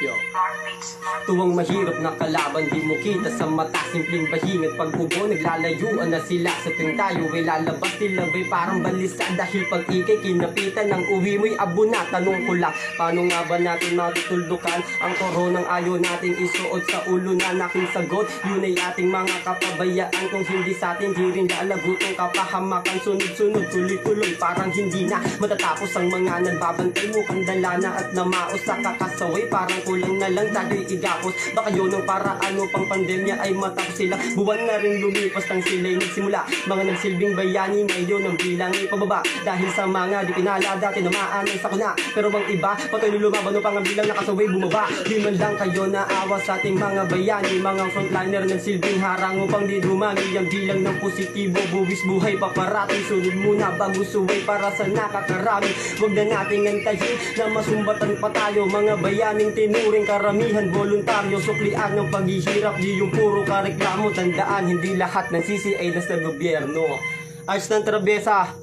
Yo. Tuwang mahirap na kalaban, di mo kita sa mata. Simpleng bahing at pag-ubo, naglalayuan na sila. Sa tuwing tayo ay lalabas, tilabay parang balisa. Dahil pag ikay kinapitan ng uwi mo'y abo na. Tanong ko lang, paano nga ba natin matutuldukan ang koronang ayaw nating isuot sa ulo na naking sagot? Yun ay ating mga kapabayaan. Kung hindi sa atin, di rin lalagutong kapahamakan. Sunod-sunod, tuloy-tuloy, parang hindi na matatapos ang mga nagbabantay mo. Kandala na at namaos sa kakasaway, parang kulang na lang tayo'y igapos. Baka yun ang paraan upang pandemya ay matapos sila. Buwan na rin lumipas nang sila'y nagsimula. Mga nagsilbing bayani ngayon ang bilang ay pababa. Dahil sa mga di pinala dati namaan ang sakuna. Pero bang iba, patuloy lumaban upang ang bilang nakasaway bumaba. Di man lang kayo naawa sa ating mga bayani. Mga frontliner nagsilbing harang upang di dumami ang bilang ng positibo. Buwis buhay paparating, sunod muna bago suway para sa nakakarami. Huwag na nating antayin na masumbatan pa tayo. Mga bayaning tinuring karamihan voluntaryo. Suklian ng paghihirap, di yung puro kareklamo. Tandaan, hindi lahat ng sisi ay nasa gobyerno. Ars ng Trabesa.